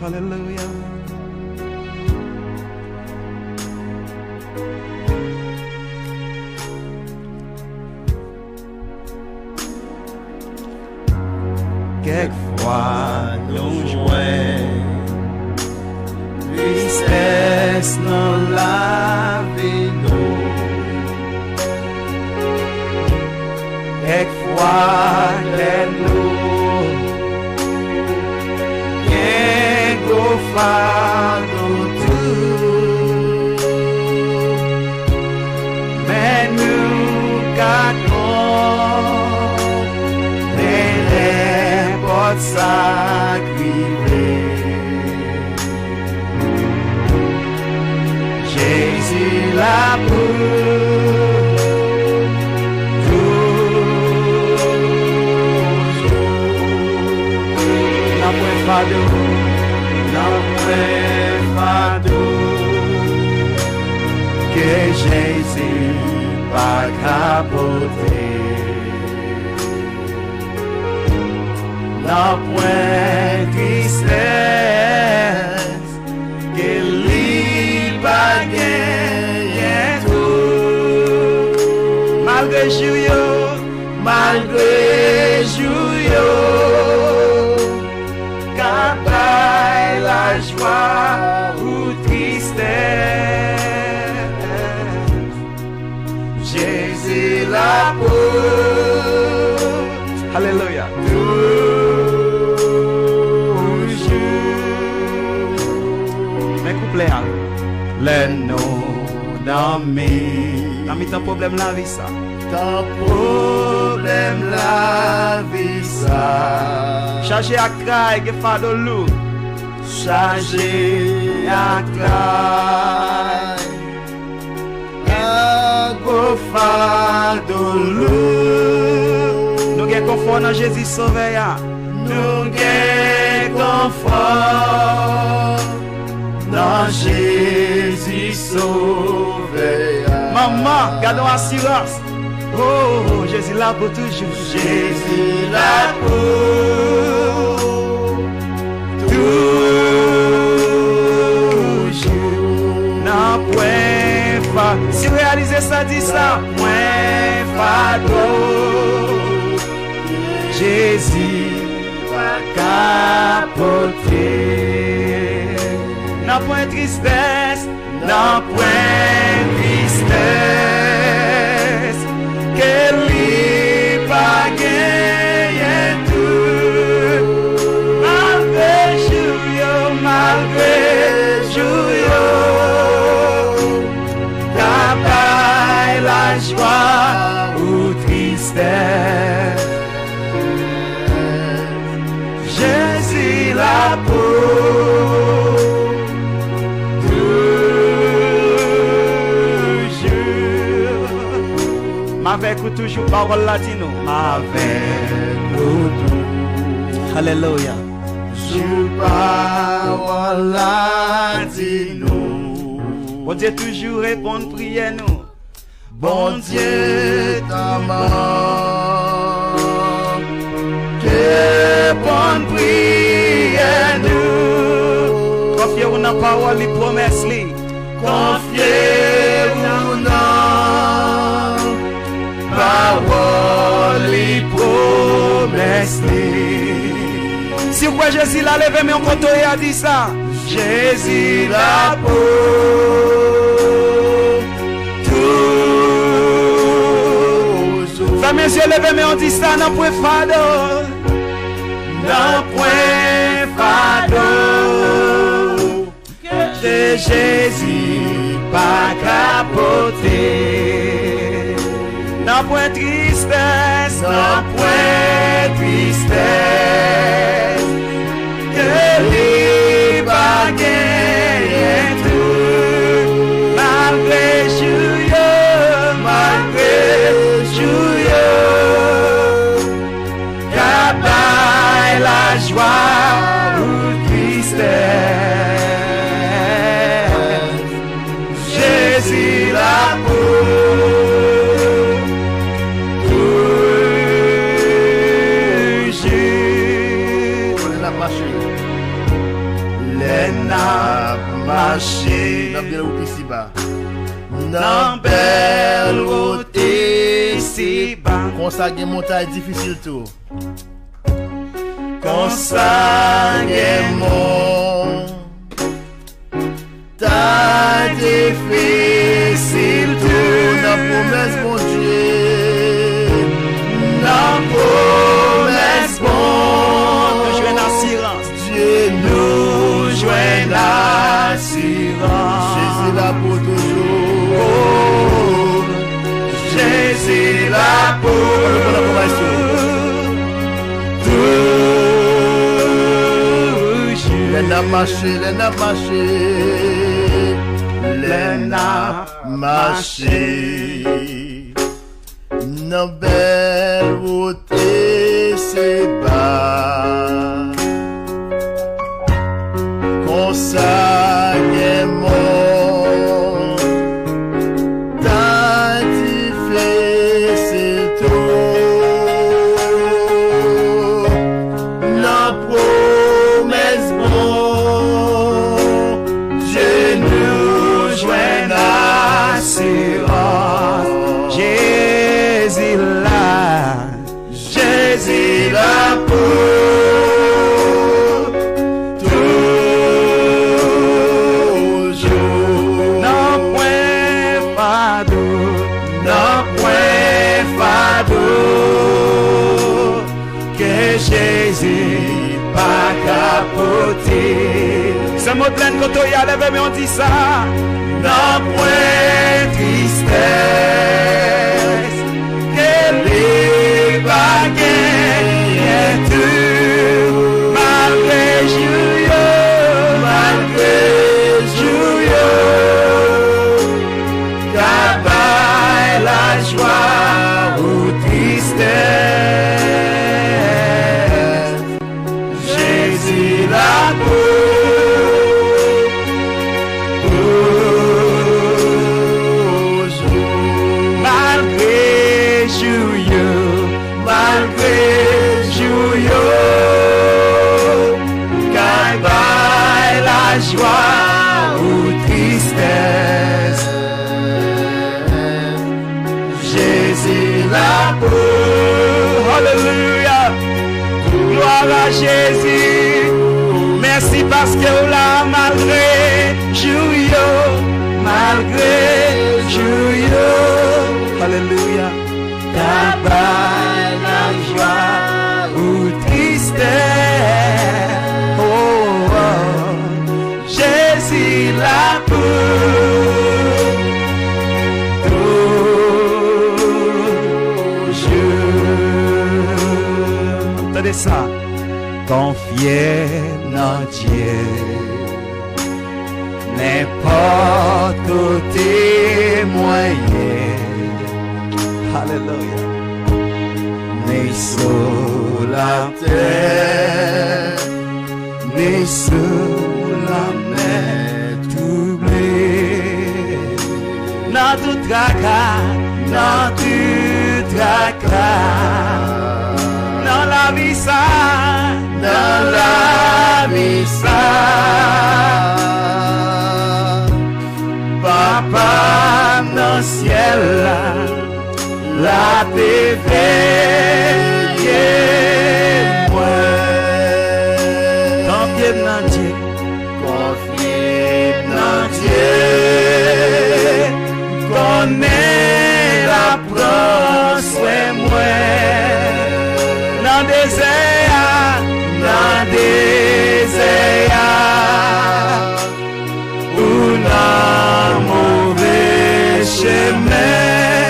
Hallelujah. Quelquefois nous jouons tristesse dans la vie nous. Quelquefois que nous bien go fardeau tout, mais nous gardons sacrifié. Jésus l'a pour n'a point fardeau que Jésus pas capoté. La point tristesse que li bagay tout. Malgré jouyo, capay la joie ou tristesse. Jésus la peau. Alléluia. Les noms d'amis. Dans ton problème la vie ça. Ton problème la vie ça. Chargé à craie que fardeau lourd. Chargé à craie. Que fardeau lourd. Nous avons confort dans Jésus sauveur. Nous avons confort dans Jésus sauveur. Maman, gardons assurance. Oh, Jésus là pour toujours. Jésus là pour toujours. N'a point pas. Si réaliser ça, dit ça. Point fardeau. Jésus va capoter. N'a point tristesse, n'a point tristesse, que lui pas gagner tout. Malgré jouyo, capay la joie ou tristesse. Jésus la peau. Avec ou toujours parole latino. Avec nous tout. Alléluia. Je parole latino. Bon Dieu toujours répond prière nous. Bon Dieu t'aime. Que bonne prière nous. Confiez-vous dans la parole, les promesses. Confiez-vous dans parole et promesse. Si vous voyez Jésus l'a levé, mais on compte et a dit ça. Jésus l'a pour toujours. Fermez les yeux, levez, mais on dit ça. N'a point fardeau. N'a point fardeau. Que Jésus pas capoté. N'a point tristesse, n'a point tristesse, que les bagailles tout, malgré jouyo, cabaye la joie ou tristesse, Jésus la peau. n'a marché Dans belle route ici-bas. dans belle route ici-bas. Comme ça, il y a montagne difficile tout. Comme ça, Il y a montagne difficile tout. Dans promesse, mon Dieu. dans promesse bon, nous jouons assurance. Dieu Nous jouons assurance. Jésus là pour toujours. Oh, Jésus là pour toujours. Les n'a marché, les n'a marché. Les n'a marché. Dans belle route et c'est bas. Comme ça, est mon t'as difficile tout. La promesse bon, Dieu nous joint assurance. Jésus là pour toujours. Non point fardeau, non point fardeau, que Jésus pas capoté. Ce mot plein quand on y a levé, mais on dit ça. Non point tristesse, que les bagailles tout, malgré Jouyo, qu'abaille la joie ou tristesse, Jésus la joie ou tristesse, Jésus là pour. Alléluia, gloire à Jésus. Merci parce que vous là malgré Jouyo, malgré Jouyo. Alléluia, t'abaille la joie ou tristesse. Oh, oh. Jésus là pour toujours. Entendez ça? Confiez en Dieu, n'importe côté moyen. Alléluia. Mais sur la terre, mais sur la mer troublée, dans tout tracas, dans la vie ça, dans la vie ça, Papa dans le ciel la veille moi, confiez dans Dieu. Dieu, connaît la promesse, moi, dans des désert, ou dans mauvais chemin,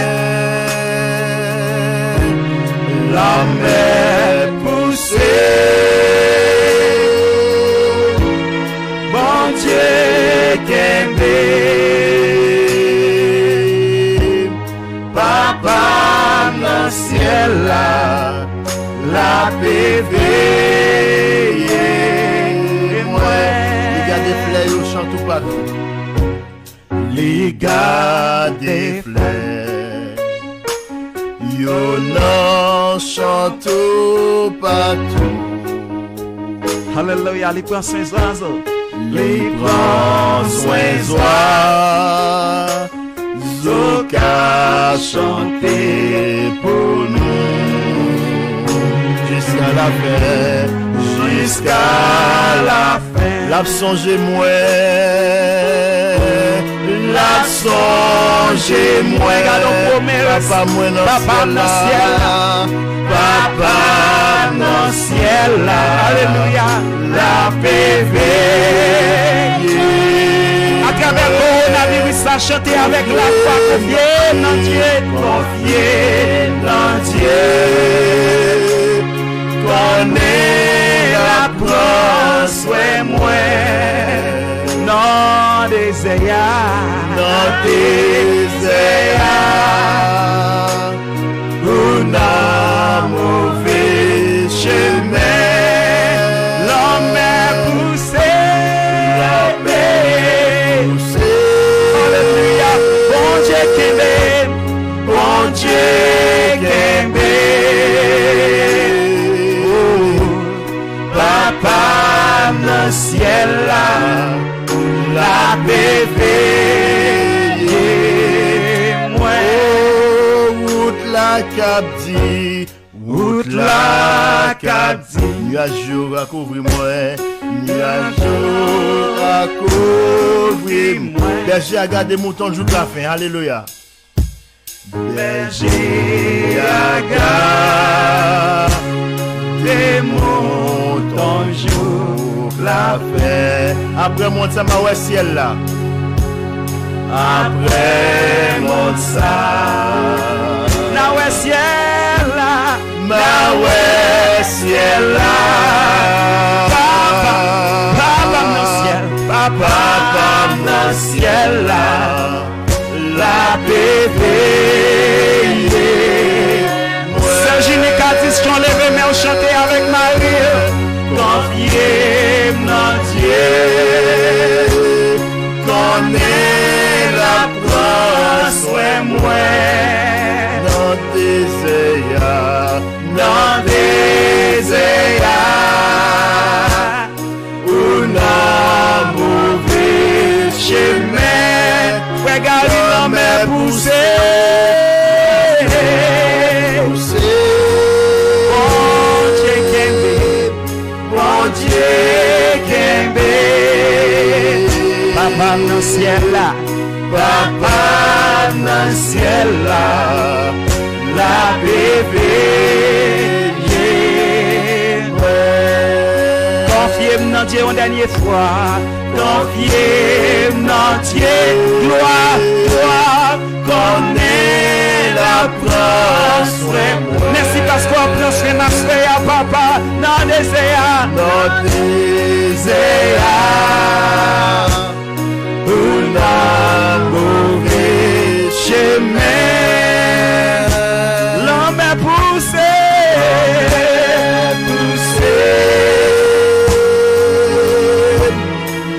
la mer poussée, bon Dieu, Papa dans le ciel la péveille moi. Les gars des fleurs au chant tout partout. Les gars des fleurs yo non chante tout partout. Alléluia, les prend Saint-Oiseau. les prend soin soi, Zoka chanter pour nous, jusqu'à la fin, jusqu'à la fin, l'a songé moi, l'a songé moi, papa moi dans le ciel, papa dans le ciel, Alléluia. la PV. À travers le coronavirus, ça chanter avec la foi, confier dans Dieu, Confier dans Dieu, connaît la prend soin moi, non désert, dans désert, où n'a mauvais chemin, l'homme est poussé, poussé. Alléluia, bon Dieu qui m'aime, Bon Dieu qu'aimé, oh, papa dans le ciel là, la bébé, moi, oh, route la cap dit, route la cap dit, nuage à couvrir moi, nuage à couvrir moi, berger à garder mouton jour de la fin, alléluia. Berger à garder mouton jour de la fin. Après monte ça ma ouais ciel là. Après monte ça na ouais ciel là, ma ouais ciel là. Papa dans le ciel, Papa dans le ciel là. La bébé. Saint Génie-Catis, j'en lève mais on chantait avec Marie. Confiez dans Dieu, connaît la prend soin moi, dans désert, dans désert, où n'a mauvais chemin, Regarde l'homme est poussé, poussé. bon Dieu qui m'aime, Bon Dieu qu'aimé, Papa dans le ciel là, papa dans le ciel là, la bébé, confiez-moi dans Dieu une dernière fois, confiez dans Dieu, gloire, gloire, connaît la prend soin moi. merci parce qu'on prend soin de notre frère, papa, dans le désert. Dans désert, où n'a mauvais chemin, L'homme est poussé, poussé.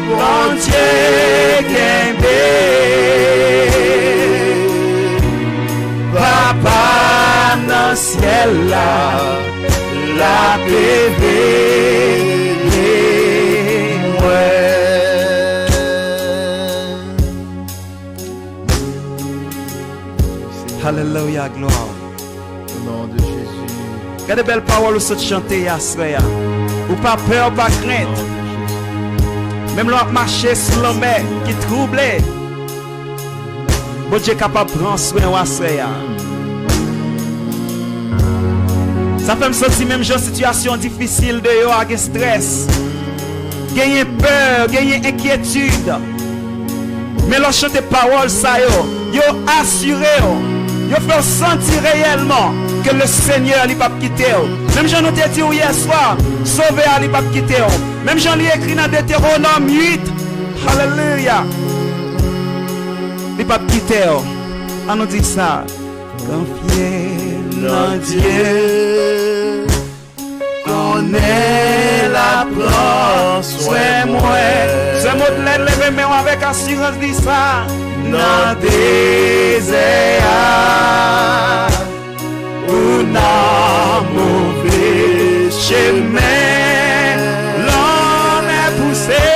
Bon Dieu qu'aimé, papa dans le ciel là, la bébé, moi. Alléluia, gloire. Au nom de Jésus. Quelle belle parole se chanter à frère. Ou pas peur, pas crainte. Même l'on marcher sur l'homme qui troublé. Bon Dieu capable de prendre soin de frère. Ça fait me sentir même dans une situation difficile de yo avec stress. Gagner peur, gagner inquiétude. Mais l'on chante parole ça yo assuré yo fait sentir réellement que le Seigneur n'est pas quitté. Même j'en ai dit hier soir, sauvé n'est pas quitté. Même j'en ai écrit dans Deutéronome 8. Alléluia. Il n'est pas quitté. On nous dit ça. Confiez dans Dieu, connaît la prend soin moi. Ce mot de l'aide, levez mes mains avec assurance, dit ça. Dans désert, où n'a mauvais chemin, l'homme est poussé,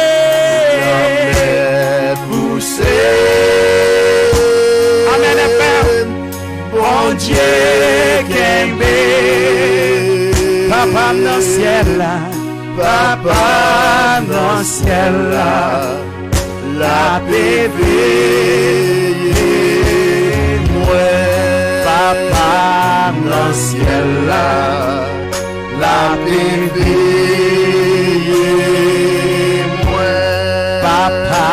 Dieu Kembe. Papa dans ciel là, papa dans ciel là, la bébé moi. Papa dans ciel là, la bébé moi. Papa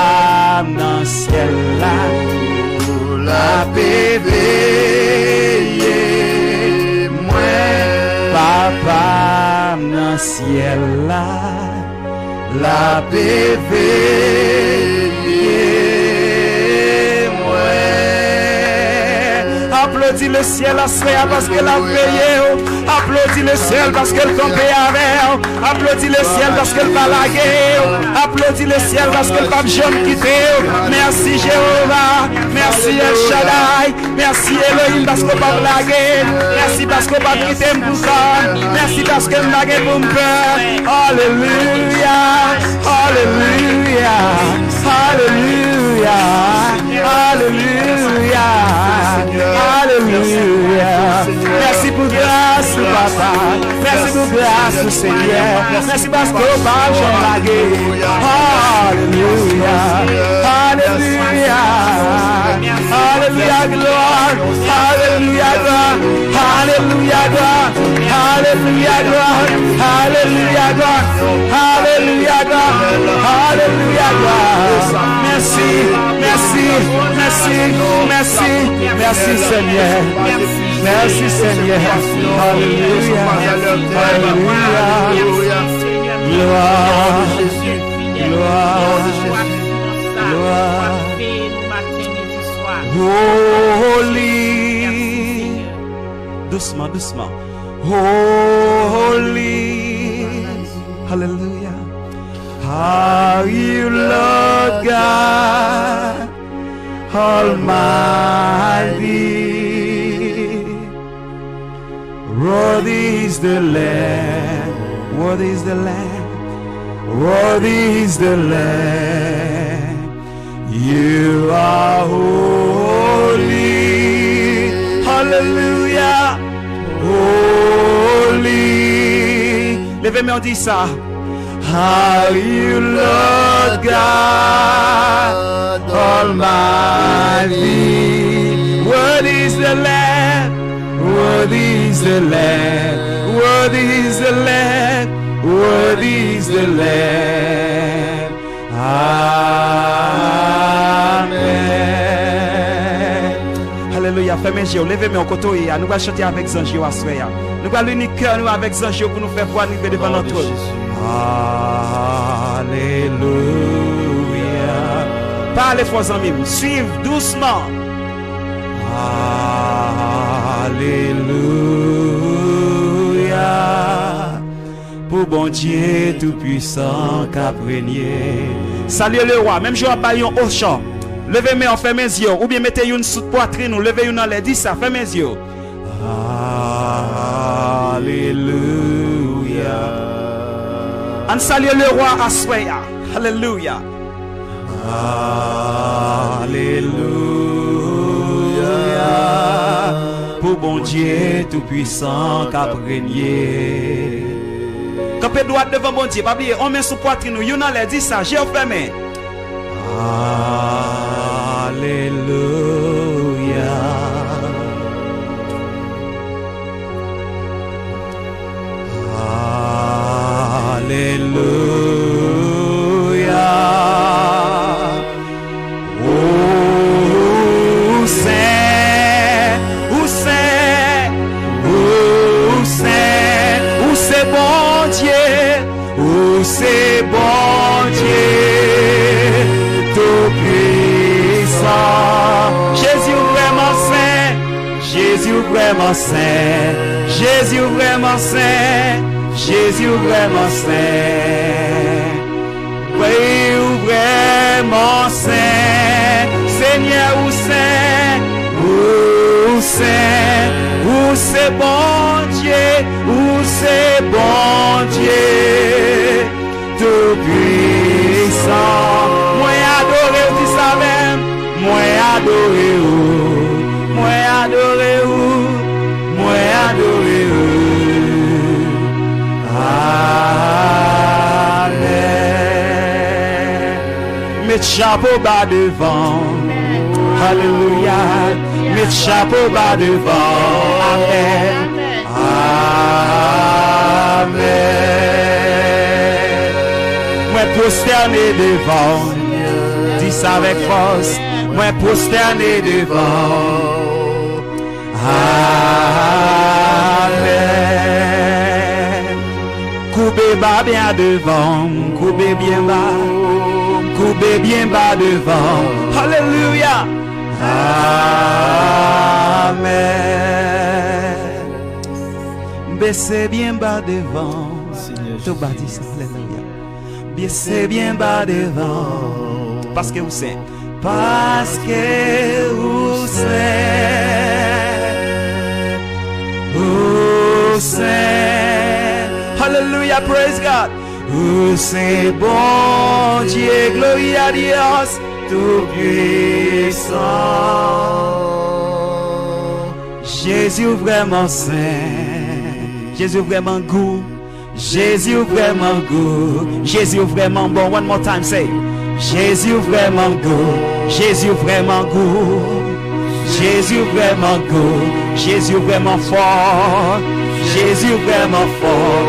dans ciel là, la bébé moi. Papa dans ciel là, la bébé moi. Applaudis le ciel à soi parce qu'elle a payé. Applaudis le ciel parce qu'elle compte avec. Applaudis le ciel parce qu'elle va laguer. Applaudis le ciel parce qu'elle va jamais quitter. Merci Jéhovah. Merci El Shaddai. Merci Elohim parce qu'on va laguer. Merci parce qu'on va quitter pour ça. Merci parce qu'elle m'a lagué pour me faire. Alléluia. Alléluia. Alléluia. Alléluia. Alléluia. Merci pour grâce, papa. Merci pour grâce, Seigneur. Merci parce que va jamais laguer. Alléluia. Alléluia. Alléluia, gloire. Alléluia, gloire. Alléluia, gloire. Alléluia, gloire. Alléluia, gloire. Alléluia, gloire. Alléluia, gloire. Merci, merci, merci, merci, merci Seigneur. Merci Seigneur. Alléluia. Alléluia. Gloire. Gloire. Gloire. Holy. Doucement, doucement. Holy. Hallelujah. Are you Lord God Almighty? Worthy is the Lamb, worthy is the Lamb, worthy is the Lamb. You are holy, hallelujah, holy. Levez-moi, on dit ça. Are you Lord God Almighty? Worthy is the Lamb, worthy is the Lamb, worthy is the Lamb, worthy is the Lamb. Amen. Alléluia. Fermez les yeux, levez-moi au côté. Nous allons chanter avec Zanjio à soya. Nous allons l'unique cœur nous avec Zanjio pour nous faire voir arriver devant notre trône. Alléluia. Parlez vos amis, suivez doucement. Alléluia. Pour bon Dieu tout-puissant qu'a régné. Salut le roi, même je vais pas un haut chant. Levez-moi, en fermez les yeux. Ou bien mettez une sous poitrine ou levez une dans les 10, ça fermez les yeux. Alléluia. On salue le roi Aswaya. Alléluia. Alléluia. Pour bon Dieu tout-puissant qu'a régné. Campez droit devant bon Dieu. Pas oublier, on met sous poitrine nous. Yon les dit ça, j'ai fermé. Alléluia. Alléluia. Oh Saint, oh Saint, oh Saint, oh c'est bon Dieu, oh c'est bon Dieu, tout puissant. Jésus vraiment saint, Jésus vraiment saint, Jésus vraiment saint. Jésus vraiment saint, oui vraiment saint, Seigneur ou saint, ou saint, ou c'est bon Dieu, ou c'est bon Dieu, tout puissant. Moi adoré ou dis ça même, moi adoré ou, moi adoré ou. Mettre chapeau bas devant. Alléluia. Mettre chapeau bas devant. Amen. Amen. Moi prosterné devant. Dis ça avec force. Moi prosterné devant. Amen. Coupez bas bien devant. Coupez bien bas. Coupez bien bas devant. Alléluia. Amen. Baissez bien bas devant. Tout bâti ça. Alléluia. Baissez bien bas devant. Parce que vous savez. Parce que vous savez. Vous savez. Hallelujah. Praise God. Vous c'est bon Dieu. Gloire à Dios. Tout puissant. Jésus vraiment saint. Jésus vraiment goût. Jésus vraiment goût. Jésus vraiment bon. One more time, say. Jésus vraiment goût. Jésus vraiment goût. Jésus vraiment goût. Jésus vraiment fort. Jésus vraiment fort.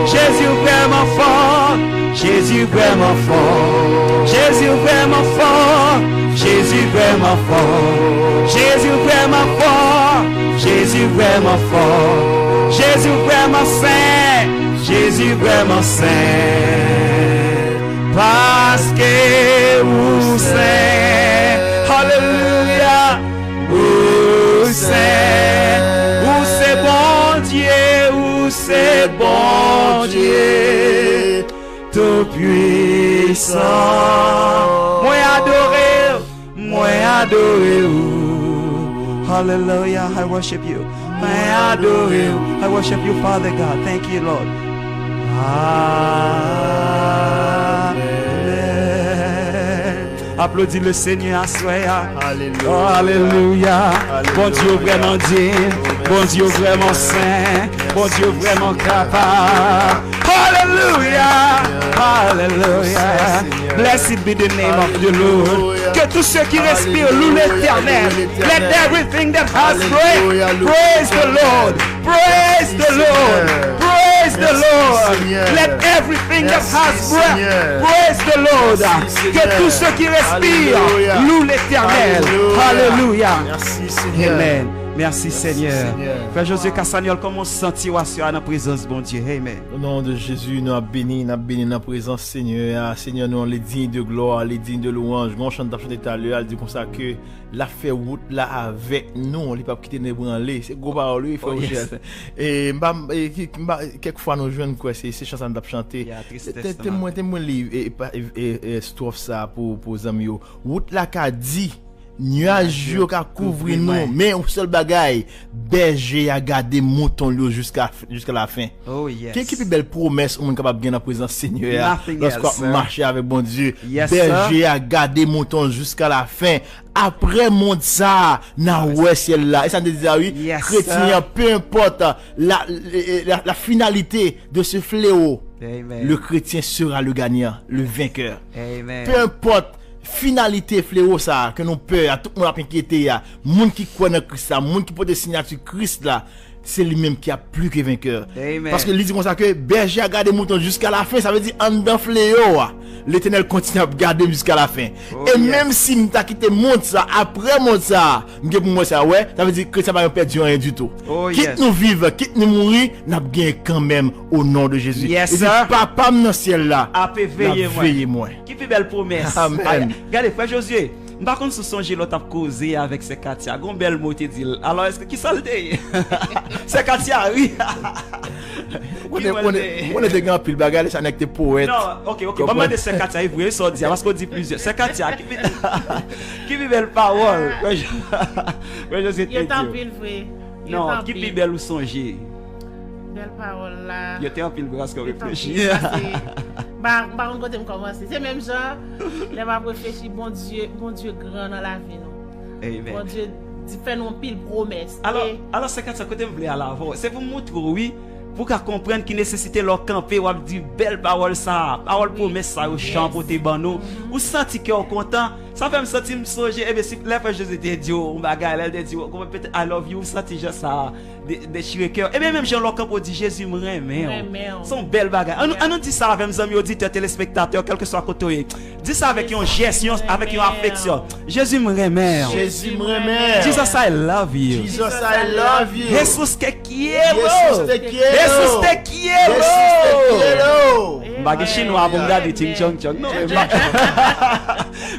Jésus vraiment fort. Jésus vraiment fort. Jésus vraiment fort. Jésus vraiment fort. Jésus vraiment fort. Jésus vraiment fort. Jésus vraiment saint. Jésus vraiment saint. Parce que vous saint. Alléluia. Vous saint. Vous c'est bon Dieu. Vous c'est bon Dieu. Tout puissant. Moi adoré vous. Hallelujah, I worship you. Moi adoré vous. I worship you, Father God. Thank you, Lord. Amen. Applaudis le Seigneur à soi. Alléluia. Oh, alléluia. Bon Dieu vraiment digne. Bon Dieu vraiment saint. Bon Dieu vraiment capable. Hallelujah. Hallelujah. Blessed be the name of the Lord. Que tous ceux qui respirent louent l'Éternel. Let everything that has breath praise the Lord. Praise the Lord. Praise the Lord. Let everything that has breath praise the Lord. Que tous ceux qui respirent louent l'Éternel. Hallelujah. Merci Seigneur. Amen. Merci Seigneur. Seigneur. Frère Josué Cassaniol, comment sentir dans la présence de bon Dieu? Amen. Au nom de Jésus, nous avons béni dans la présence Seigneur. Seigneur, nous les dignes de gloire, les dignes de louange. Nous chantons tout à l'heure, elle dit comme ça que la fait route là avec nous, on ne peut pas quitter les branlés. C'est gros parole, il faut et quelquefois nous jeunes quoi, c'est ces chansons d'ap chanter. T'es moins livre et strophe ça pour amis. Route là qu'a dit nuage yo ka couvrir nous mais un seul bagaille berger a garder mouton jusqu'à la fin. Oh yes. Qui plus belle promesse on capable bien en présence Seigneur lorsqu'on marcher avec bon Dieu. Yes, berger a garder mouton jusqu'à la fin. Après monde ça na ouais ciel là et ça veut dire oui yes, chrétien peu importe la finalité de ce fléau. Amen. Le chrétien sera le gagnant, le vainqueur. Amen. Peu importe finalité fléau ça que nous peur à tout le monde a inquiété ya monde qui croit dans Christ là monde qui porte signature Christ là c'est lui-même qui a plus que vainqueur. Amen. Parce que il dit comme ça que berger a gardé mouton jusqu'à la fin, ça veut dire en dedans fléau l'Éternel continue à garder jusqu'à la fin. Oh, et yes. même si m'ta quitté monde ça après monde ça pour moi ça ouais ça veut dire que ça va pas perdre rien du tout. Oh, Quitte yes. nous vivre quitte nous mourir n'a gagné quand même au nom de Jésus. Yes, et dit, sir. papa dans ciel là A fait veiller moi. Qui fait belle promesse. Amen. Regardez frère Josué. Par contre, ce songe l'autre a causé avec ce Katia. Gon belle mot te dit. Alors est-ce que qui ça le dit? C'est Katia, oui. On est grand pile bagarre ça n'est que poète. Non, OK. Maman de ce Katia, il voulait sortir parce qu'on dit plusieurs. C'est Katia qui fait belle parole. Ouais, Josué. Il est en pile vrai. Non, qui fait belle ou songer. Belle parole là. Il était en pile parce qu'on réfléchit. On côté me commencer. C'est même genre les va réfléchir bon Dieu grand dans la vie nous. Amen. Bon Dieu fait nous pile promesse. Alors c'est quand ça côté me voulait à l'avant. C'est pour montrer oui pour qu'à comprendre qui nécessité leur camper ou dire belle parole ça, parole promesse ça au chant pour tes banos, ou senti que est content, ça fait me sentir me songer et bien si la fois Jésus te dit on bagarre elle te dit comment peut-être I love you, senti juste ça déchirer cœur et bien même Jean leur camp dit Jésus me remet. Son belle bagarre. On dit ça avec mes amis auditeurs téléspectateurs quel que soit côté. Dis ça avec une gestion, avec une affection. Jésus me remet. Jésus me remet. Jesus I love you. Jesus I love you. Jesus te quiero. Jesus te quiero. Jesus te quiero. Jesus te quiero. Bagay chinois pour regarder ting chong chong. Non,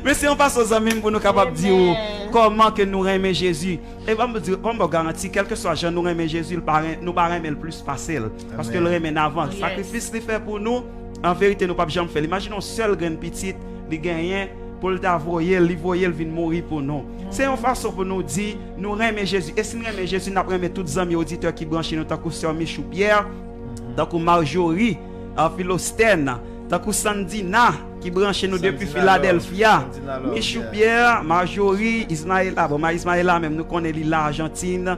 mais si on passe aux amis pour nous capables de dire comment que nous aimons Jésus. Et on me garantit quel que soit jeune nous aimons Jésus, nous pas aimer le plus facile parce que le aimons avant. Le sacrifice qu'il fait pour nous, en vérité nous pas jamais faire. Imaginons seul grain petite, il gagne pour le t'avoyer, il voyer il vient mourir pour nous. C'est une façon pour nous dire nous aimons Jésus. Et si nous aimons Jésus, nous aimons tous les amis auditeurs qui branchent nous tant que sœur Michou Pierre, tant que Marjorie, Philostène, tant que Sandina qui branche nous depuis Philadelphia, Michou Pierre, Marjorie, Ismaëla, bon Ismaëla même nous connaissons l'Argentine,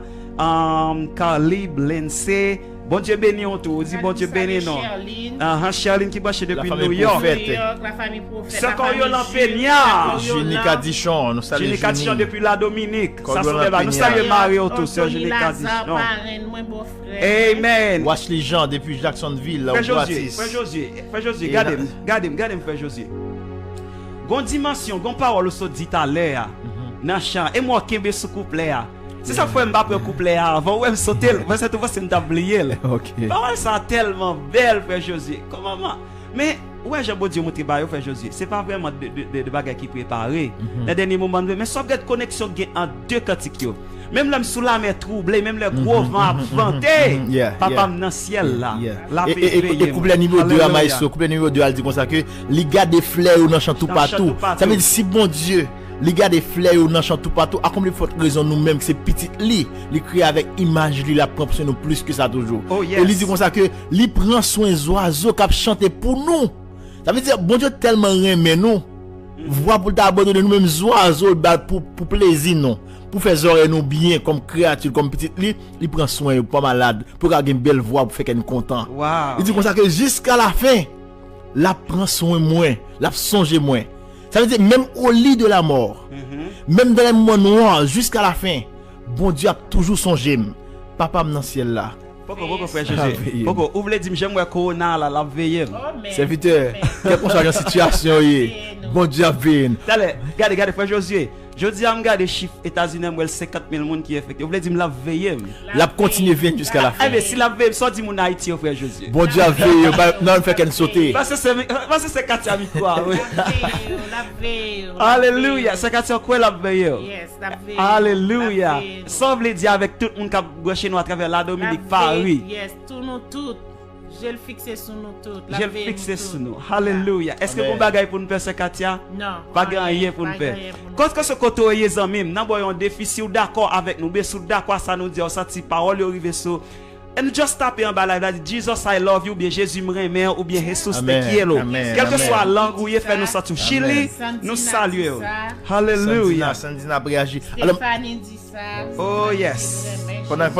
Carlib, Lindsay. Bon Dieu béni on tout, dis bon Dieu béni non. Charline qui branche depuis New York. La famille prophète. C'est quand yo l'Empeignard. Junica Dichon, nous saluons Junica Dichon depuis la Dominique. Ça c'est nous saluons Marie autour sur Junica Dichon. Amen. Wesley Jean depuis Jacksonville, Frère Josué, regardez Frère Josué. Gon dimension, gon parole so dit à l'air. Nan chant et moi kembe sous couplet. C'est ça faut m'appeler couplet avant ouais me sauter parce que tout va se m'oublier. OK. Parole ça tellement belle Frère Josué. Comment mais ouais j'ai beau Dieu monter ba yo Frère Josué. C'est pas vraiment de bagages qui préparé. Les derniers moments mais sauf que connexion en deux cantiques. Même l'homme sous la mer troublé, même le gros vent vanté. Papa dans ciel là. Et couplet numéro 2 à Maestro, couplet numéro 2 elle dit comme ça que les gars des fleurs ou dans chant tout partout. Ça veut dire si bon Dieu les gars des fleurs ou dans chant tout partout, à combien de fois raison nous-mêmes que c'est petit lit, il crée avec image lui la propre nous plus que ça toujours. Et il dit comme ça que il prend soin des oiseaux qui chantent pour nous. Ça veut dire bon Dieu tellement aime nous. Voix pour t'abandonner nous-mêmes oiseaux pour plaisir non. Pour faire oreilles nous bien comme créature comme petite lit, il prend soin pas malade pour avoir une belle voix pour faire qu'elle content. Il dit comme ça que jusqu'à la fin, la prend soin moins, la songe moins. Ça veut dire même au lit de la mort, même dans les moments noirs jusqu'à la fin, bon Dieu a toujours songé. Papa dans le ciel là. Pourquoi Frère Jésus? Pourquoi vous voulez dire j'aimerais corona là la veille. Serviteur, quelle que soit la situation bon Dieu a veillé. Regardez Frère Josué. Je dis à me garder chiffre États-Unis, 50 000 personnes qui est affecté. Vous voulez dire me la veille? La continue à venir jusqu'à la fin. Eh bien, si la veille, soit dit mon Haïti, Frère Josué. Bon Dieu a veillé, non, il fait qu'elle sauter. Parce que c'est Katia Mikwa. Alléluia. C'est Katia quoi la veille? Yes, la veille. Alléluia. Ça veut dire avec tout le monde qui a branché nous à travers la Dominique, Paris. Yes, tout nous tout. Je le fixe sur nous tous. Je le fixe sur nous. Alléluia. Est-ce que vous bagaille pour nous faire Katia? Non. Pas rien pour nous faire. Quand ce côté les amis, nous avons un défi d'accord avec nous, bien sûr d'accord ça nous dit on senti parole arriver sur and just taper en bas là dit Jesus I love you bien Jésus me remet ou bien Jesus te quiero. Quelle que soit la langue où il fait nous sortir Chili, nous saluons. Alléluia. Sandina réagit. Alors Fanny dit ça. Oh yes. Pendant les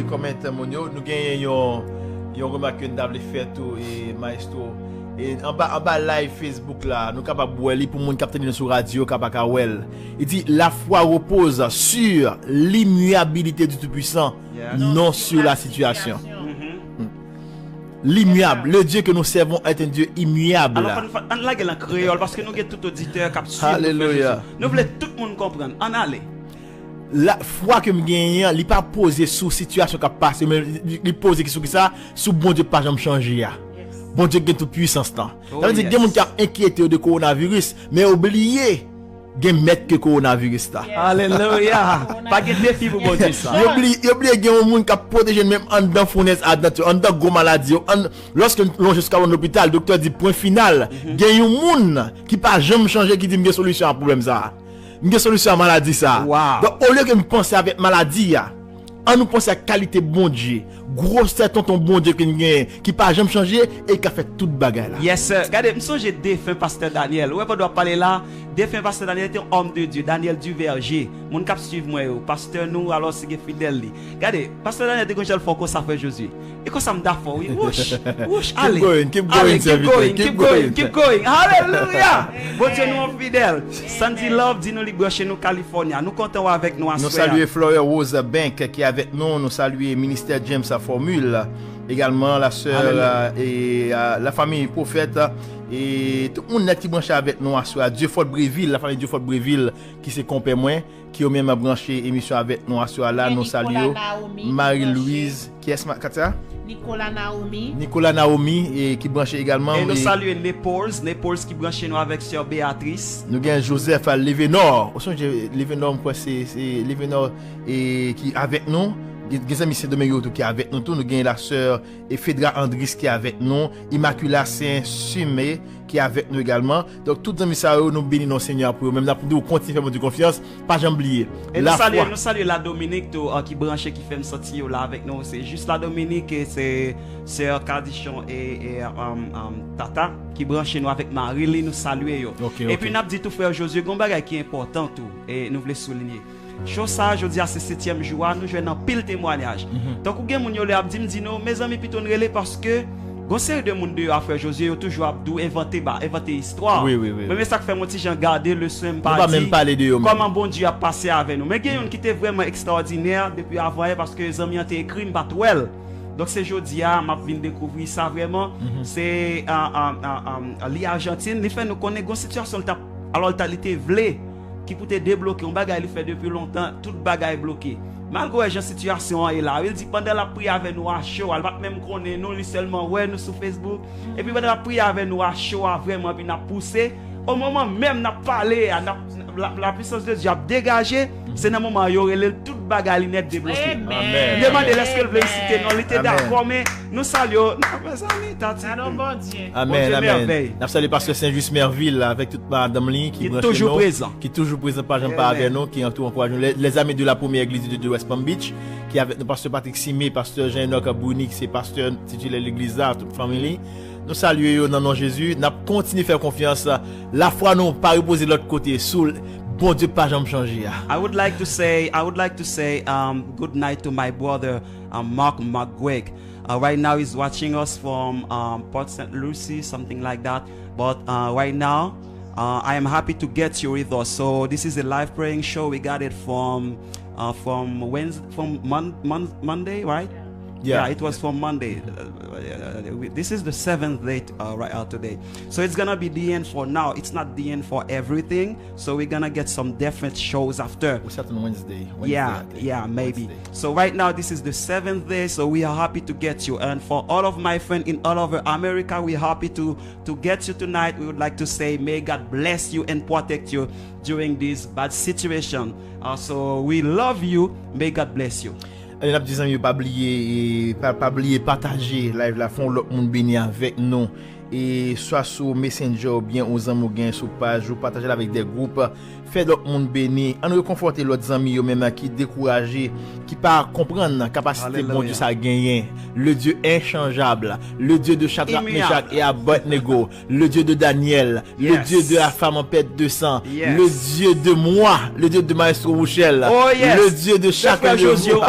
commentaires mondiaux, nous gagnons une remarque que nous avons fait tout et Maestro et en bas live Facebook là, nous capable voir pour monde capter sur radio capable. Il dit la foi repose sur l'immuabilité du Tout-Puissant, non sur la situation. L'immuable, le Dieu que nous servons est un Dieu immuable. Alors, on l'a en créole parce que nous avons tout auditeur qui suit. Alléluia. Nous voulons tout le monde comprendre. En aller. La foi que me gagne, il pas posé sous situation qui passe, mais il pose sur ça, sous bon Dieu pas jamais changer. Bon Dieu gagne toute puissance temps. Ça veut dire que des gens qui sont inquiétés de coronavirus, mais oubliez gen mettre que coronavirus là. Alléluia. Pas de défi pour bon Dieu ça. Il oublie gen un monde qui protéger même en dans fournaise à en dans gros maladie. Lorsque l'on jusqu'à l'hôpital, docteur dit point final, gen un monde qui pas jamais changer qui dit une solution à problème ça. Une solution à maladie ça. Donc au lieu que me penser avec maladie on nous pense à qualité bon Dieu. Gros c'est ton bon Dieu qui pas jamais changer et qui a fait toute bagarre là. Yes sir. Regardez, me songe défunt pasteur Daniel. Ouais pas doit parler là défunt pasteur Daniel était un homme de Dieu, Daniel Duverger. Mon cap suivre moi, pasteur nous, alors c'est fidèle. Regardez, pasteur Daniel était comme faut qu'on ça fait Jésus. Et quand ça me d'affaire, oui, whoosh, allez. Keep going. Hallelujah. Bon Dieu, nous fidèles. Sandy Love, dit nous libre chez nous, California. Nous comptons avec nous. Nous saluons Flora Rose Bank qui est avec nous. Nous saluons ministère James à Formule. Également la sœur et la famille prophète et tout le monde qui branché avec nous à Dieu Fort Bréville, la famille Dieu Fort Bréville qui s'est compé moins qui ont même branché émission avec nous à là nous saluons Marie-Louise qui est ça Nicolas Naomi et qui branché également et nous saluons Naples qui branché nous avec sœur Béatrice. Nous avons Joseph à Levenor. Au son Levenor c'est Levenor et qui avec nous. Des amis Saint-Domingue qui est avec nous, nous avons la sœur Fedra Andris qui est avec nous, Immaculata Saint-Sumé qui est avec nous également. Donc, tous les amis, nous bénissons nos Seigneur pour même nous continuer à faire de confiance, pas jamais oublier. Et nous saluons la Dominique qui branche, qui fait me sortir là avec nous. C'est juste la Dominique et c'est sœur Cardichon et Tata qui branche nous avec Marie, nous saluons. Et puis, nous avons dit tout frère Josué, il y a un bagage qui est important tout, et nous voulons souligner. Chose ça, je dis à ce 7e jour, nous jouons dans pile témoignage. Donc, vous avez des gens qui disent, mes amis, plutôt relais parce que, vous savez, de monde à faire Josué, toujours inventer histoire. Oui. Mais ça fait mon petit gens garder le soin, pas même parler de eux. Comment bon Dieu a passé avec nous. Mais il y a une qui était vraiment extraordinaire depuis avant, parce que les amis ont écrit une batouelle. Donc, c'est jeudi, je viens découvrir ça vraiment. C'est l'Argentine, il fait nous connaître une situation, alors il était vlé. Qui peut te débloquer, on bagaille fait depuis longtemps, toute bagaille bloqué. Malgré la situation est là, il dit pendant la prière avec nous à chaud, elle va même connaître nous seulement ouais nous sur Facebook et puis pendant la prière avec nous à chaud vraiment puis n'a poussé au moment même n'a parlé la puissance de Dieu a dégagé, c'est dans moment il y aurait toute bagaille net débloquée. Amen. Demandez est-ce qu'elle veut citer non, il était d'accord mais nous saluons Amen. Nous saluons pasteur Saint-Just Merville avec toute madame Lee qui est toujours présent. Qui est toujours présent par exemple avec nous qui entoure encourage les amis de la première église de West Palm Beach qui est avec nous pasteur Patrick Simé, pasteur Jean-Enoch Abouni qui c'est pasteur titulaire de l'église là toute famille. Nous saluons dans nom Jésus, nous continuons à faire confiance. La foi nous pas reposer de l'autre côté sous bon Dieu pas jamais changer. I would like to say good night to my brother Mark McGuig. Right now he's watching us from Port St. Lucie, something like that. But right now I am happy to get you with us. So this is a live praying show. We got it from Wednesday, from Monday, right? Yeah, it was from Monday. This is the 7th date right out today. So it's gonna be the end for now. It's not the end for everything. So we're gonna get some different shows after. We start on Wednesday. Yeah, maybe. Wednesday. So right now this is the 7th day. So we are happy to get you. And for all of my friends in all over America, we're happy to get you tonight. We would like to say, may God bless you and protect you during this bad situation. So we love you. May God bless you. Et n'a disant pas oublier partager live la fond l'autre monde béni avec nous et soit sur Messenger ou bien aux amis ou bien sur page ou partager avec des groupes fait l'autre monde béni en réconforter l'autre amis ou même qui décourager qui pas comprendre la capacité bon Dieu ça gagner le Dieu inchangeable le Dieu de Shadrach Meshach et Abednego le Dieu de Daniel le Dieu de la femme en perte de sang le Dieu de moi le Dieu de Maestro Rouchel le Dieu de chacun de vous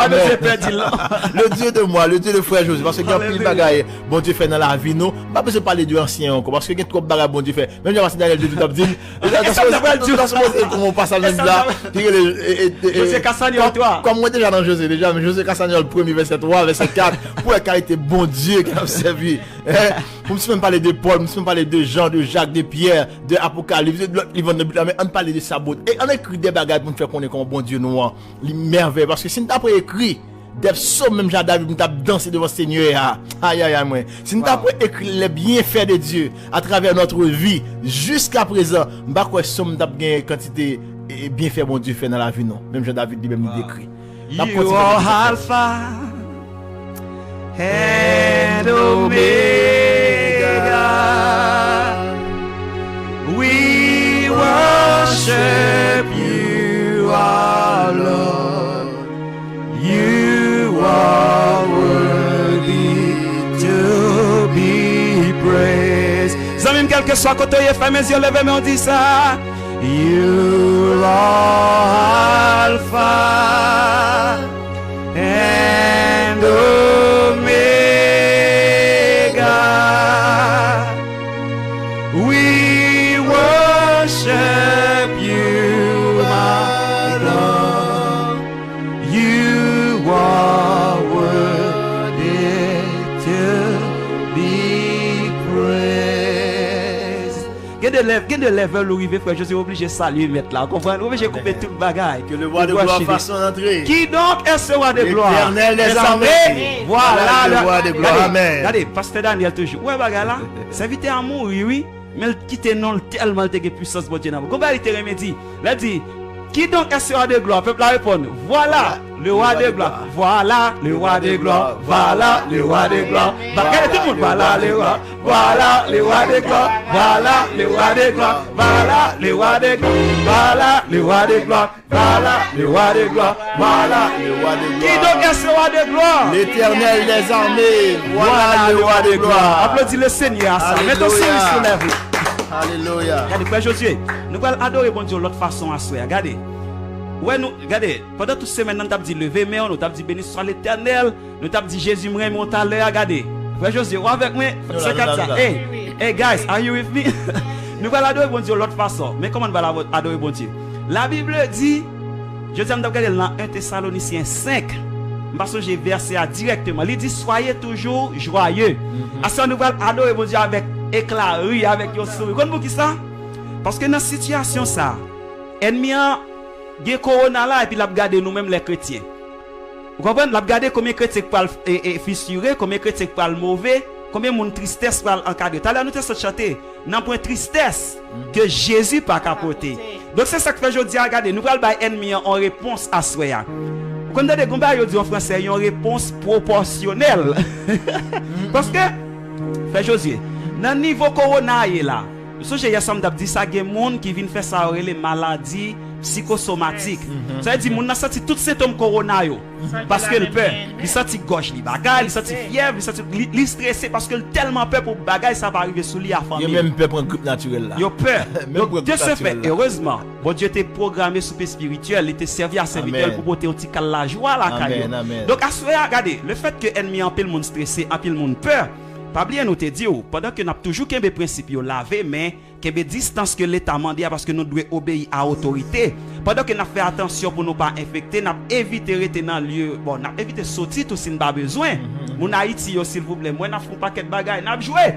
le Dieu de moi le Dieu de frère Josué parce que il y a pile bagaille bon Dieu fait dans la vie nous pas besoin de parler de ancien encore parce que il y a trop bagaille bon Dieu fait même j'ai passé Daniel de tout dit comment on passe à même là José Castagnol toi comme moi déjà dans José mais José Castagnol 1er verset 3 verset 4 pour la qualité bon Dieu qui a servi pour me parler de Paul me parler de Jean de Jacques de Pierre de Apocalypse de livre de Bible mais on parler de Sabot et on écrit des bagages pour nous faire connaître comme bon Dieu nous les merveilles parce que si nous t'après écrit des psaumes même Jean David nous t'a dansé devant Seigneur aïe moi si nous t'après écrit les bienfaits de Dieu à travers notre vie jusqu'à présent m'pas quoi somme t'a gagné quantité bienfaits bon Dieu fait dans la vie non même Jean David lui-même il décrit You are Alpha and Omega. We worship you, our Lord. You are worthy to be praised. Zamim, quel que soit côté, fermez les yeux, levez, mais on dit ça. You are Alpha and Omega. We worship you, my God. You are worthy to be praised. Get the level où il frère, je suis obligé de saluer mettre là. Comprenez? Obligé de couper tout le bagage. Que le roi de gloire fasse son entrée. Qui donc est ce roi de gloire? L'Éternel des armées. Voilà le roi de gloire. Amen. Regardez, pasteur Daniel toujours. Ouais, bagage là. Serviteur à mourir, oui. Mais il quitte non tellement de puissance pour Dieu. Comment il te remédie? Il dit, qui donc est ce roi de gloire? Peuple répond, voilà le roi de gloire. Voilà le roi de gloire. Voilà le roi de gloire. Regardez tout le monde. Voilà le roi. Voilà le roi de gloire. Voilà le roi de gloire. Voilà le roi de gloire. Voilà le roi de gloire. Voilà le roi de gloire. Voilà le roi de gloire. Qui donc est ce roi de gloire? L'Éternel des armées. Voilà le roi de gloire. Applaudis le Seigneur. Mettons sur le lèvre. Alléluia. Regardez, Frère Josué, nous allons adorer bon Dieu de l'autre façon à soi. Regardez. Ouais, nous, regardez, pendant toute semaine, nous avons dit lever, mais nous avons dit béni soit l'Éternel. Nous avons dit Jésus me remonte à l'air. Regardez. Frère Josué, ou avec moi, c'est comme ça. Hey, guys, are you with me? Nous allons adorer bon Dieu de l'autre façon. Mais comment nous allons adorer bon Dieu? La Bible dit, je dis, nous avons regardé dans 1 Thessaloniciens 5. Parce que j'ai versé directement. Il dit, soyez toujours joyeux. Parce que nous allons adorer bon Dieu avec éclat, oui, avec your sourire. Vous comprenez qui ça? Parce que dans cette situation, ça, ennemi a des corona là et puis l'a regardé nous-mêmes les chrétiens. Vous comprenez? L'a regardé combien de chrétiens parlent fissurés, combien de chrétiens parlent mauvais, combien de tristesse parlent encadré. Tout à l'heure, nous avons chanté dans point tristesse que Jésus pas capoté. Donc c'est ça que fait aujourd'hui. Regardez, nous allons ennemi en réponse à soi. Vous comprenez? Comme on dit en français, une réponse proportionnelle. Parce que, fait Josué, dans le niveau corona là, ce que j'ai dit, ça il y a des gens qui viennent faire ça les maladies psychosomatiques. Ça veut dire que gens senti tous ces symptômes corona parce que le peur, il senti gauche, il bagaille, il senti fièvre, il senti il stressé parce que tellement peur pour bagaille ça va arriver sous lui à famille. Il y a même peur pour un grippe naturel là. Il a peur. Donc Dieu se fait heureusement. Bon Dieu était programmé sous spirituel, il était servi à serviteur pour porter un petit cal la joie la caillou. Donc à ce regardez, le fait que ennemi en pile monde stressé, en pile monde peur. Pas bien nous te dit pendant que nous avons toujours qu'un principe laver mais qu'il y a distance que l'État mande parce que nous devons obéir à l'autorité. Pendant que nous fait attention pour ne pas infecter, nous éviter rester dans lieu bon, nous éviter sortir tout si nous pas besoin. Mon Haïti s'il vous plaît, moi n'a font paquet de bagages, n'a joué.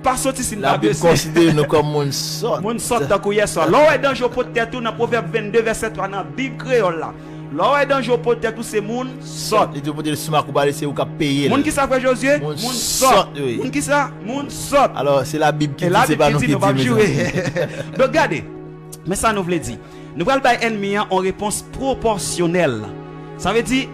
Pas sortir si nous pas besoin. Considérer nous comme mon sort. Mon sort tant que hier soir. Là est danger pour tête tout dans Proverbe 22 verset 3 dans Bible créole là. Là est danger pour tête tout c'est moun sort. Et tu peux dire le smack ou pas laisser ou cap payer. Moun qui ça frère Josué? Moun sort. Moun qui ça? Moun sort. Alors c'est la Bible qui dit c'est pas nous qui dit. Donc regardez. Mais ça nous veut dire, nous allons faire ennemi en réponse proportionnelle. Ça veut dire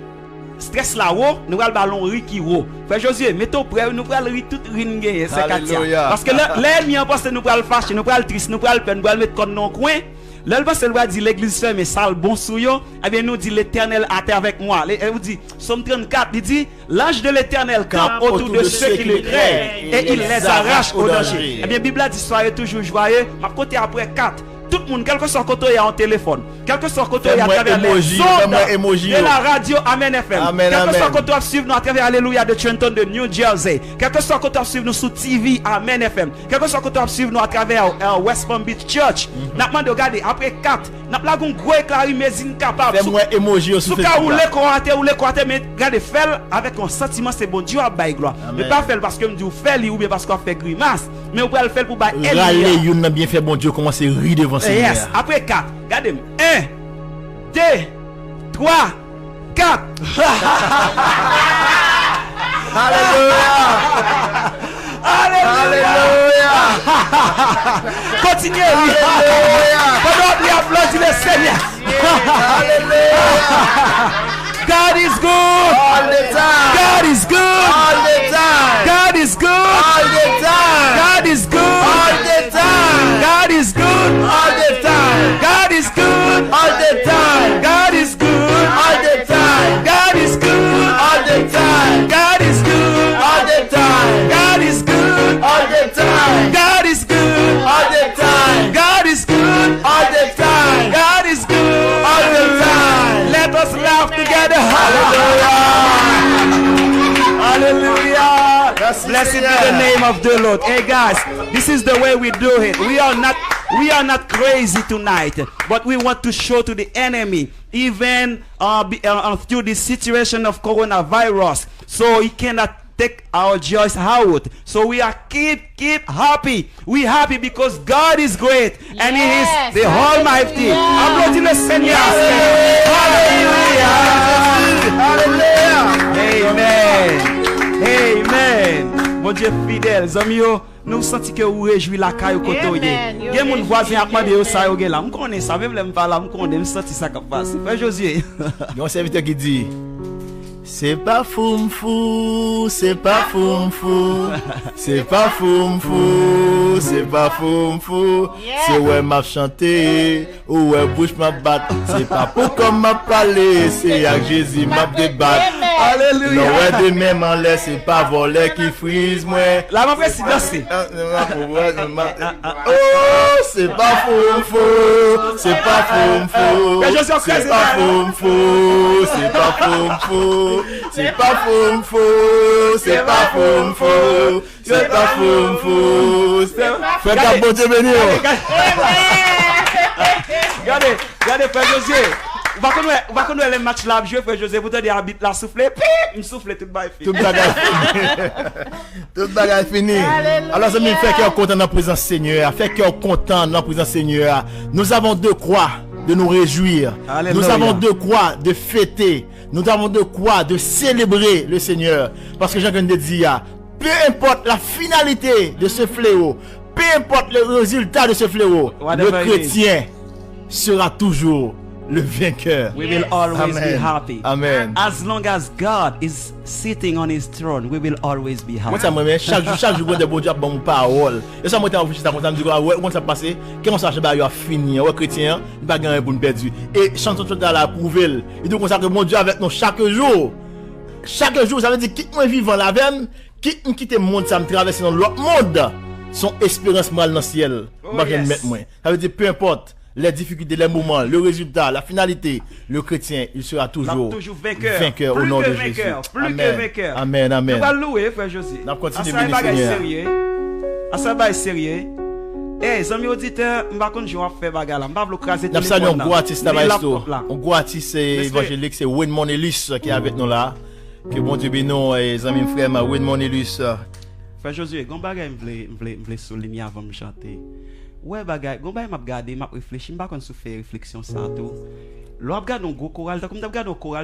stress là haut, nous allons ballon riz qui haut. Frère Josué, mettons prêt, nous allons riz tout ringuer, c'est Katia. Parce que l'ennemi en pense que nous allons fâcher, nous allons triste, nous allons peine, nous allons mettre comme non coin. L'Alba c'est le dit l'église fermée sale bon souillon, eh bien nous dit l'Éternel a été avec moi. Elle vous dit Somme 34, il dit l'ange de l'Éternel campe autour de ceux qui le craignent et il les arrache au danger. Eh bien Bible dit soyez toujours joyeux. Ma côté après 4. Tout le monde, quel que soit le côté, il y a un téléphone. Quel que soit le côté, il y a à travers les ondes de la radio Amen FM. Quel que soit le côté, suivre nous à travers Alléluia de Trenton de New Jersey. Quel que soit le côté, suivre nous sur TV Amen FM. Quel que soit le côté, suivre nous à travers West Palm Beach Church. N'a pas de regarder après 4. N'a pas un gros éclair mais incapable. Fais-moi emoji aussi. Sous cas où les croatés, mais regardez, faire avec un sentiment, c'est bon Dieu à bailler gloire. Mais pas faire parce que me dit faire ou bien parce qu'on fait grimace. Mais on peut le faire pour bailler. Râler, il a bien fait bon Dieu commencer à rire devant ça. Yes, après 4, regardez-moi. 1, 2, 3, 4. Alléluia. Alléluia. Continuez. Alléluia. Pendant applaudit le Seigneur. Alléluia. God is good all the time. God is good all the time. God is good all the time. God is good all the time. God is good all the time. God is good all the time. God is good all the time. God is good all the time. God is good all the time. God is good all the time. God is good all the time. God Blessed be the name of the Lord. Hey guys, this is the way we do it. We are not crazy tonight, but we want to show to the enemy, even through the situation of coronavirus, so he cannot take our joys out. So we are keep happy. We happy because God is great and He is the Almighty. Applaudis le Seigneur. Hallelujah. Amen. Amen. Bon Dieu fidèle, amis yo, nous senti que vous réjouissez la caille côté yo. Gen moun voisin a demandé yo ça yo gen là. M connais ça, même me pas là, m connais, m senti ça qui passe. Frère Josué. Yon serviteur qui dit c'est pas fou, c'est pas fou, c'est pas fou, c'est pas fou, c'est ouais m'a chanté, ou ouais bouche m'a battre, c'est pas pour comme m'a parlé, c'est avec Jésus m'a débattre. Alléluia. Non ouais de même en l'air, c'est pas voler qui frise moi. La m'a fait si danser. Oh, c'est pas fou, c'est pas fou, c'est pas fou, c'est pas fou. C'est pas fou, c'est pas fou, c'est pas fou, frère Gabo Dieu béni. Regardez frère José. On va connaître les matchs là, jouer frère José, vous te dire habite la souffler, me souffler toute bagarre fini. Toute bagarre fini. Alors ça me fait cœur content dans la présence Seigneur, fait cœur content dans la présence Seigneur. Nous avons de quoi de nous réjouir. Alléluia. Nous avons de quoi de fêter. Nous avons de quoi de célébrer le Seigneur. Parce que Jean de dire, peu importe la finalité de ce fléau, peu importe le résultat de ce fléau, le chrétien sera toujours le vainqueur. We will always be happy. Amen. As long as God is sitting on His throne, we will always be happy. Moi ça me chaque jour de bon Dieu bon parole. Et ça moi t'ai envie ça me dit ouais comment ça passer, comment ça va a fini, ouais chrétien, il pas gagner pour nous perdu. Et chanson tout la prouver. Il dit comme ça que mon Dieu avec nous chaque jour. Chaque jour ça veut dire quitte moi vivant la veine, quitte monde ça me traverser dans l'autre monde. Son espérance mal dans le ciel. Moi je mettre moi. Ça veut dire peu importe les difficultés, les moments, le résultat, la finalité, le chrétien, il sera toujours vainqueur au nom de Jésus. Plus que vainqueur. Amen, amen. On va louer, frère José. On continue de bénir Seigneur. Ça va sérieux. Eh, amis auditeurs, je ne vais pas faire bagarre là. Je ne vais pas craser tout le monde. Nous avons un gros artiste là. Un gros artiste évangélique, c'est Wayne Monelus qui est avec nous là. Que bon Dieu bénisse les amis frères, Wayne Monelus. Frère Josué, je vais souligner avant de chanter. Ouais, bagay, gon bay m'a regarder, m'a réfléchi, m'a pas qu'on se fait réflexion ça tout. L'on regarde un gros choral, comme d'habitude un choral